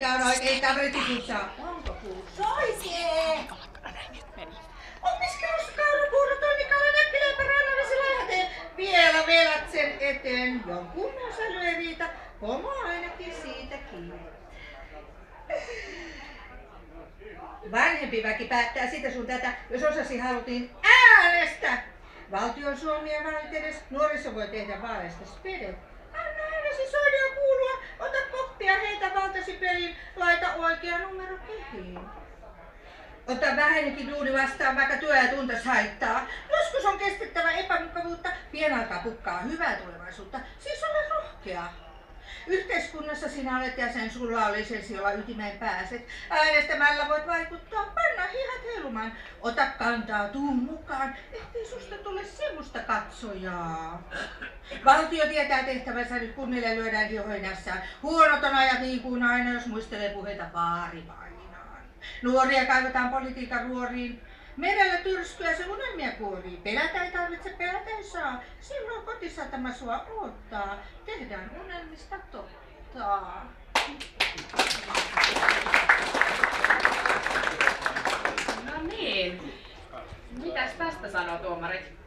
Ei kaveritussa. Onko puussa? Oikein! Opiskelussa kaurapuurot on Mikaela Näkkiläpä Rannavesi Lahteen. Vielä vedät sen eteen. Jonkun säly ei riitä. Pomo ainakin siitä kiinni. Vanhempi väki päättää sitä sun tätä, jos osasi haluttiin äänestä. Valtion Suomien vaalit edes nuoriso voi tehdä vaaleista spedet. Anna äänesi soida ja kuulua, ota koppia, heitä valtasi pelin, laita oikea numero kehiin. Ota vähänkin duuni vastaan, vaikka työ ja tuntos haittaa. Joskus on kestettävä epämukavuutta, pian alkaa pukkaa hyvää tulevaisuutta, siis ole rohkea. Yhteiskunnassa sinä olet jäsen, sulla olisi jolla ytimeen pääset. Äänestämällä voit vaikuttaa, panna hihat heilumaan. Ota kantaa, tuu mukaan, ettei susta tule semmoista katsojaa. Valtio tietää tehtävänsä, nyt kunnille lyödään hihoinässään. Huonot on ajat niin kuin aina, jos muistelee puheita vaarivainaan. Nuoria kaivataan politiikan ruoriin. Merellä tyrskyä se unelmia kuorii. Pelätä ei tarvitse, pelätä ei saa. Silloin kotisatama sua odottaa. Tehdään unelmista totta. No niin. Mitäs tästä sanoo tuomarit?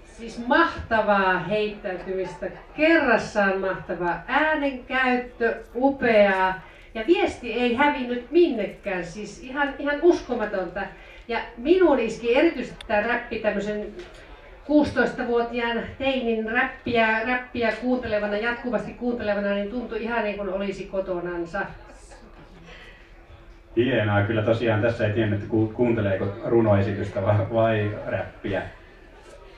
Siis mahtavaa heittäytymistä, kerrassaan mahtavaa äänenkäyttö, upeaa ja viesti ei hävinnyt minnekään, siis ihan uskomatonta. Ja minuun iski erityisesti tämä räppi tämmöisen 16-vuotiaan teinin räppiä kuuntelevana, jatkuvasti kuuntelevana, niin tuntui ihan niin kuin olisi kotonansa. Hienoa, kyllä tosiaan tässä ei tiennyt, että kuunteleeko runoesitystä vai räppiä.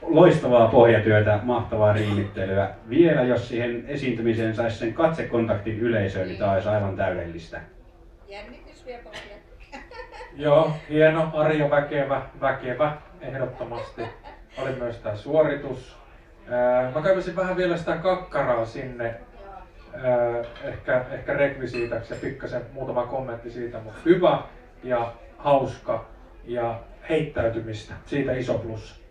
Loistavaa pohjatyötä, mahtavaa riimittelyä. Vielä jos siihen esiintymiseen saisi sen katsekontaktin yleisöön, niin tämä olisi aivan täydellistä. Jännitys vielä pohjaa. Joo, hieno, Arjo väkevä, ehdottomasti. Oli myös tämä suoritus. Mä kaivasin vähän vielä sitä kakkaraa sinne, ehkä rekvisiitaksi ja pikkasen muutama kommentti siitä, mutta hyvä ja hauska ja heittäytymistä, siitä iso plus.